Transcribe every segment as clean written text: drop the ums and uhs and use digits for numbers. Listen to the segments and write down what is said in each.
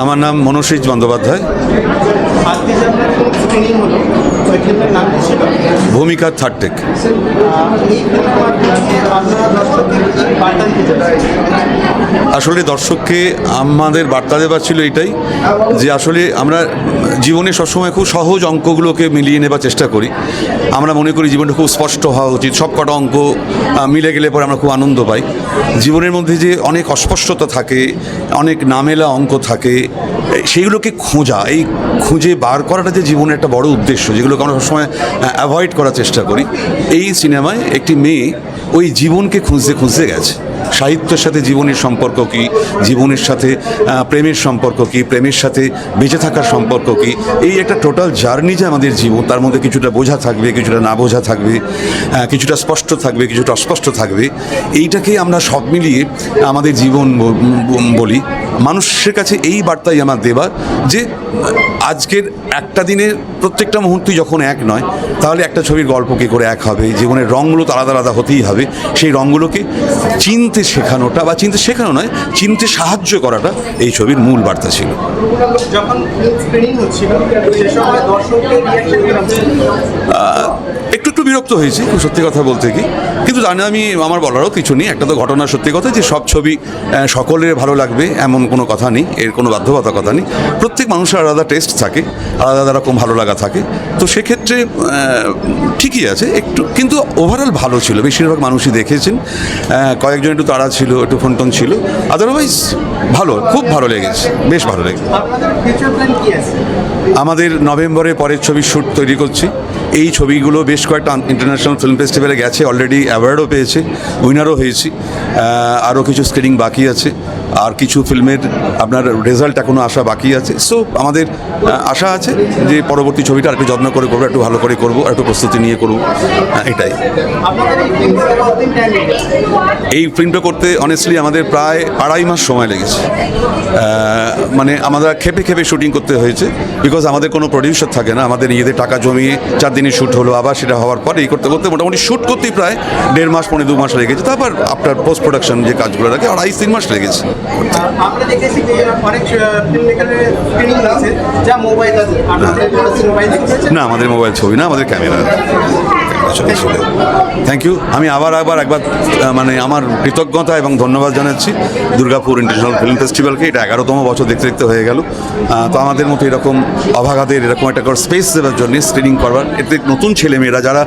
আমার নাম মনোষিজ বন্দ্যোপাধ্যায়। ভূমিকা থার্ড টেক। আসলে দর্শককে আমাদের বার্তা দেওয়া ছিল এটাই যে আসলে আমরা জীবনে সবসময় খুব সহজ অঙ্কগুলোকে মিলিয়ে নেবার চেষ্টা করি। আমরা মনে করি জীবনটা খুব স্পষ্ট হওয়া উচিত, সব কটা অঙ্ক মিলে গেলে পরে আমরা খুব আনন্দ পাই। জীবনের মধ্যে যে অনেক অস্পষ্টতা থাকে, অনেক নামেলা অঙ্ক থাকে, সেইগুলোকে খোঁজা, এই খুঁজে বার করাটা যে জীবনের একটা বড় উদ্দেশ্য, যেগুলোকে আমরা সবসময় অ্যাভয়েড করার চেষ্টা করি। এই সিনেমায় একটি মেয়ে ওই জীবনকে খুঁজতে খুঁজতে গেছে। সাহিত্যের সাথে জীবনের সম্পর্ক কী, জীবনের সাথে প্রেমের সম্পর্ক কী, প্রেমের সাথে বেঁচে থাকার সম্পর্ক কী, এই একটা টোটাল জার্নি যে আমাদের জীবন, তার মধ্যে কিছুটা বোঝা থাকবে, কিছুটা না বোঝা থাকবে, কিছুটা স্পষ্ট থাকবে, কিছুটা অস্পষ্ট থাকবে। এইটাকে আমরা সব মিলিয়ে আমাদের জীবন বলি। মানুষের কাছে এই বার্তাই আমার দেবার যে আজকের একটা দিনের প্রত্যেকটা মুহূর্তই যখন এক নয়, তাহলে একটা ছবির গল্প কী করে এক হবে, জীবনের রঙগুলো তো আলাদা আলাদা হতেই হবে। সেই রঙগুলোকে চিনতে শেখানোটা, বা চিনতে শেখানো নয়, চিনতে সাহায্য করাটা এই ছবির মূল বার্তা ছিল। একটু একটু বিরক্ত হয়েছি, খুব সত্যি কথা বলতে কি, কিন্তু জানি আমি, আমার বলারও কিছু নেই। একটা তো ঘটনা সত্যি কথা যে সব ছবি সকলের ভালো লাগবে এমন কোনো কথা নেই, এর কোনো বাধ্যবাধকতা নেই। প্রত্যেক মানুষের আলাদা টেস্ট থাকে, আলাদা রকম ভালো লাগা থাকে। তো সেক্ষেত্রে ঠিকই আছে একটু, কিন্তু ওভারঅল ভালো ছিল। বেশিরভাগ মানুষই দেখেছেন, কয়েকজন একটু তাড়া ছিল, একটু ফোনটোন ছিল, আদারওয়াইজ ভালো, খুব ভালো লেগেছে, বেশ ভালো লেগেছে। আমাদের নভেম্বরে পরের ছবির শ্যুট তৈরি করছি। এই ছবিগুলো বেশ কয়েকটা ইন্টারন্যাশনাল ফিল্ম ফেস্টিভ্যালে গেছে, অলরেডি অ্যাওয়ার্ডও পেয়েছে, উইনারও হয়েছি। আরও কিছু স্ক্রিনিং বাকি আছে, আর কিছু ফিল্মের আপনার রেজাল্ট এখনও আসা বাকি আছে। সো আমাদের আশা আছে যে পরবর্তী ছবিটা একটু যত্ন করে করবো, একটু ভালো করে করবো, একটু প্রস্তুতি নিয়ে করবো, এটাই। এই ফিল্মটা করতে অনেস্টলি আমাদের প্রায় 2.5 মাস সময় লেগেছে। মানে আমাদের খেপে খেপে শুটিং করতে হয়েছে, বিকজ আমাদের কোনো প্রডিউসার থাকে না। আমাদের নিজেদের টাকা জমিয়ে 4 দিনের শ্যুট হলো, আবার সেটা হওয়ার পর এই করতে করতে মোটামুটি শ্যুট করতেই প্রায় 1.5 মাস, 2 মাস লেগেছে। তারপর আপনার পোস্ট প্রোডাকশন যে কাজগুলো রাখে 2.5-3 মাস লেগেছে। আমরা দেখেছি যে অনেক ফিল্মমেকারের স্ক্রিনিং আছে যা মোবাইল আছে, না আমাদের মোবাইল ছবি না, আমাদের ক্যামেরা। Thank you. আমি আবার একবার মানে আমার কৃতজ্ঞতা এবং ধন্যবাদ জানাচ্ছি দুর্গাপুর ইন্টারন্যাশনাল ফিল্ম ফেস্টিভ্যালকে। এটা 11তম বছর দেখতে দেখতে হয়ে গেল। তো আমাদের মতো এরকম অভাগাদের এরকম একটা স্পেস দেওয়ার জন্য, স্ক্রিনিং করবার, এতে নতুন ছেলেমেয়েরা যারা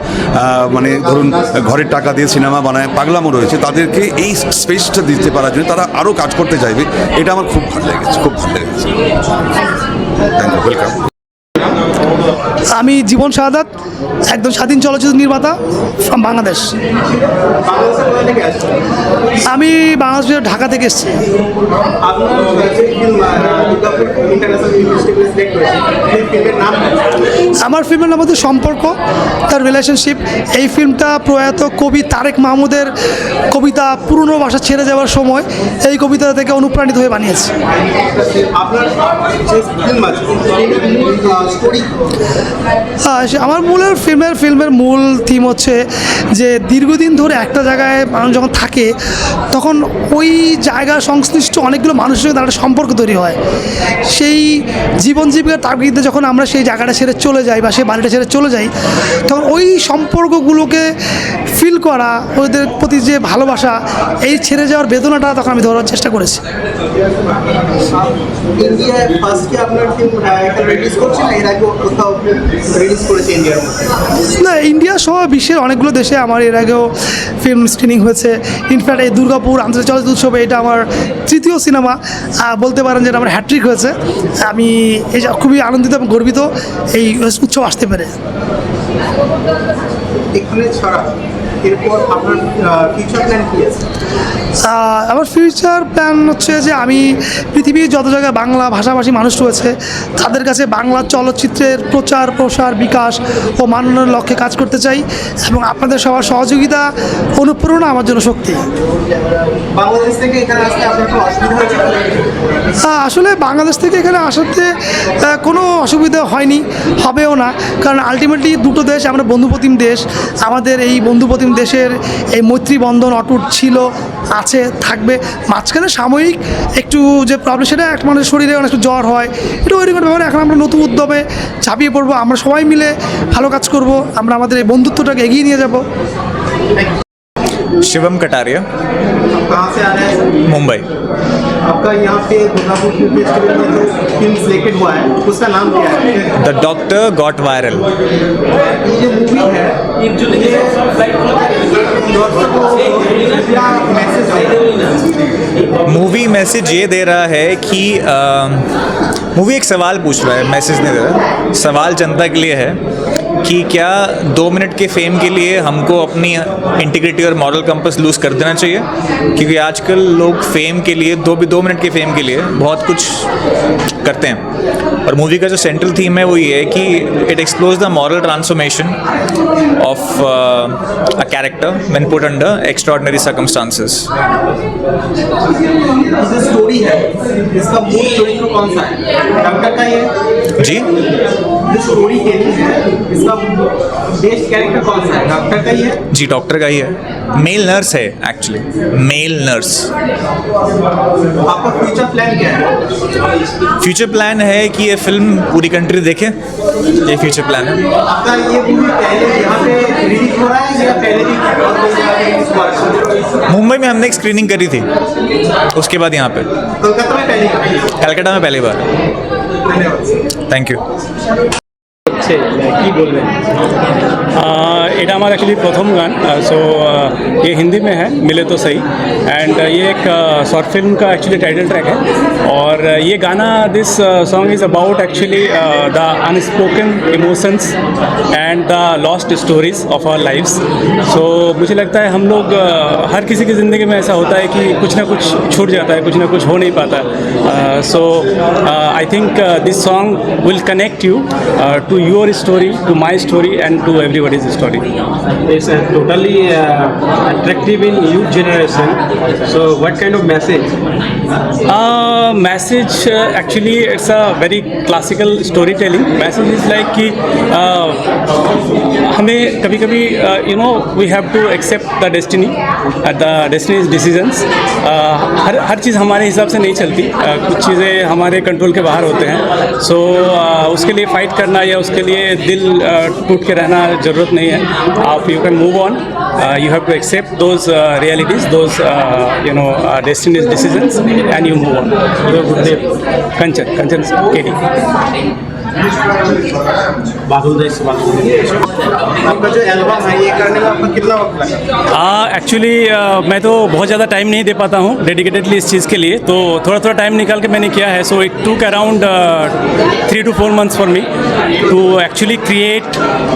মানে ধরুন ঘরের টাকা দিয়ে সিনেমা বানায়, পাগলামো রয়েছে, তাদেরকে এই স্পেসটা দিতে পারার জন্য তারা আরও কাজ করতে চাইবে। এটা আমার খুব ভালো লেগেছে, খুব ভালো লেগেছে। Thank you, welcome. আমি জীবন শাহাদাত, একদম স্বাধীন চলচ্চিত্র নির্মাতা ফ্রম বাংলাদেশ। আমি বাংলাদেশের ঢাকা থেকে এসেছি। আমার ফিল্মের নাম হচ্ছে সম্পর্ক, তার রিলেশনশিপ। এই ফিল্মটা প্রয়াত কবি তারেক মাহমুদের কবিতা পুরনো ভাষা ছেড়ে যাওয়ার সময় এই কবিতা থেকে অনুপ্রাণিত হয়ে বানিয়েছি। আমার ফিল্মের মূল থিম হচ্ছে যে দীর্ঘদিন ধরে একটা জায়গায় মানুষ যখন থাকে, তখন ওই জায়গার সংশ্লিষ্ট অনেকগুলো মানুষের সঙ্গে তার একটা সম্পর্ক তৈরি হয়। সেই জীবন জীবিকার তাগিদে যখন আমরা সেই জায়গাটা ছেড়ে চলে যাই বা সেই বাড়িটা ছেড়ে চলে যাই, তখন ওই সম্পর্কগুলোকে ফিল করা, ওদের প্রতি যে ভালোবাসা, এই ছেড়ে যাওয়ার বেদনাটা তখন আমি ধরার চেষ্টা করেছি। না, ইন্ডিয়া সহ বিশ্বের অনেকগুলো দেশে আমার এর আগেও ফিল্ম স্ক্রিনিং হয়েছে। ইনফ্যাক্ট এই দুর্গাপুর আন্তর্জাতিক চলচ্চিত্র উৎসবে এটা আমার 3য় সিনেমা, বলতে পারেন যেটা আমার হ্যাট্রিক হয়েছে। আমি এই খুবই আনন্দিত এবং গর্বিত এই উৎসব আসতে পেরে। আমার ফিউচার প্ল্যান হচ্ছে যে আমি পৃথিবীর যত জায়গায় বাংলা ভাষাভাষী মানুষ রয়েছে তাদের কাছে বাংলা চলচ্চিত্রের প্রচার প্রসার, বিকাশ ও মাননের লক্ষ্যে কাজ করতে চাই, এবং আপনাদের সবার সহযোগিতা, অনুপ্রেরণা আমার জন্য শক্তি। আসলে বাংলাদেশ থেকে এখানে আসাতে কোনো অসুবিধা হয়নি, হবেও না, কারণ আলটিমেটলি দুটো দেশ, আমরা বন্ধুপ্রতিম দেশ। আমাদের এই বন্ধুপ্রতিম দেশের এই মৈত্রী বন্ধন অটুট ছিল আছে থাকবে, মাঝখানে সাময়িক একটু যে প্রবলেম সেটা এক মানুষের শরীরে অনেক একটু জ্বর হয়, এটা ওই রকম ব্যাপারে এখন আমরা নতুন উদ্যমে ঝাঁপিয়ে পড়বো, আমরা সবাই মিলে ভালো কাজ করব, আমরা আমাদের এই বন্ধুত্বটাকে এগিয়ে নিয়ে যাব। शिवम कटारिया, आप कहाँ से आ रहे हैं? मुंबई। आपका यहाँ पे दुर्गापुर फिल्म फेस्टिवल में जो फिल्म सिलेक्टेड हुआ है उसका नाम क्या है? The doctor got viral. ये जो मूवी है ये दर्शकों को क्या मैसेज है? मूवी मैसेज ये दे रहा है कि मूवी एक सवाल पूछ रहा है, मैसेज नहीं दे रहा। सवाल जनता के लिए है कि क्या 2 मिनट के फेम के लिए हमको अपनी इंटीग्रिटी और मॉरल कंपस लूज़ कर देना चाहिए, क्योंकि आजकल लोग फेम के लिए 2 मिनट के फेम के लिए बहुत कुछ करते हैं। और मूवी का जो सेंट्रल थीम है वो ये है कि it explores the moral transformation of a character when put under extraordinary circumstances. जो स्टोरी है इसका मूल चरित्र कौन सा है? डॉक्टर का ही है? जी, जो स्टोरी टेलिंग है इसका बेस्ट कैरेक्टर कौन सा है? डॉक्टर का ही है? जी डॉक्टर का ही है। मेल नर्स है एक्चुअली, मेल नर्स। आपका फ्यूचर प्लान क्या है? फ्यूचर प्लान है कि ये फिल्म पूरी कंट्री देखे, ये फ्यूचर प्लान है। आपका ये मूवी पहले यहाँ पे रिलीज हो रहा है या पहले भी और कोई जगह पे रिलीज हुआ है? मुंबई में हमने एक स्क्रीनिंग करी थी, उसके बाद यहाँ पे कोलकाता में पहली बार? कलकत्ता में पहली बार। धन्यवाद। Thank you. এটা আমার অ্যাকচুয়ালি প্রথম গান, सो ये हिंदी में है, मिले तो सही। एंड ये एक शॉर्ट फिल्म का एक्चुअली टाइटल ट्रैक है, और ये गाना this song is about actually the unspoken emotions and the lost stories of our lives. So मुझे लगता है हम लोग हर किसी की ज़िंदगी में ऐसा होता है कि कुछ ना कुछ छूट जाता है, कुछ ना कुछ हो नहीं पाता। So I think this song will connect you to your story, to my story, and to everybody's story. It's totally attractive in youth generation. So what kind of message? Message actually it's a very classical storytelling. Message is like कि हमें कभी कभी we have to accept the destiny's decisions. हर चीज़ हमारे हिसाब से नहीं चलती, कुछ चीज़ें हमारे कंट्रोल के बाहर होते हैं। सो उसके लिए फाइट करना या उसके लिए दिल टूट के रहना ज़रूरत नहीं है। आप you can move on, you have to accept those realities, those destiny's decisions, and you move on. Kanchan KD. आपका जो एल्बम है ये करने में आपका कितना वक्त लगा? एक्चुअली मैं तो बहुत ज़्यादा टाइम नहीं दे पाता हूँ डेडिकेटेडली इस चीज़ के लिए, तो थोड़ा टाइम निकाल के मैंने किया है। So it took around 3 to 4 months for me to actually create,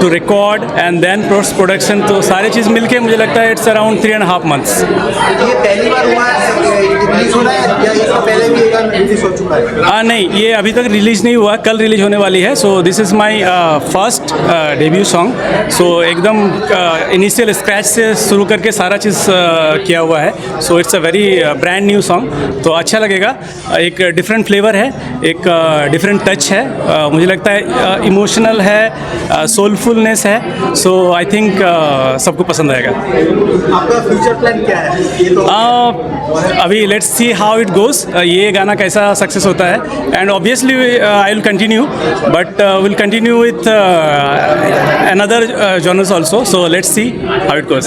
to record and then post production. तो सारी चीज़ मिलके मुझे लगता है इट्स अराउंड 3.5 months। ये पहली बार हुआ है रिलीज हो रहा है या इससे पहले भी एक बार रिलीज हो चुका है? नहीं, ये अभी तक रिलीज़ नहीं हुआ, कल रिलीज होने वाली है। So this is my first debut song. So एकदम इनिशियल स्क्रैच से शुरू करके सारा चीज़ किया हुआ है। So it's a very brand new song, तो अच्छा लगेगा। एक डिफरेंट फ्लेवर है, एक डिफरेंट टच है, मुझे लगता है इमोशनल है, सोलफुलनेस है। सो आई थिंक सबको पसंद आएगा। आपका फ्यूचर प्लान क्या है? ये तो अभी let's see how it goes, ये गाना कैसा सक्सेस होता है। And obviously I will continue, but will continue with another genres also. So let's see how it goes.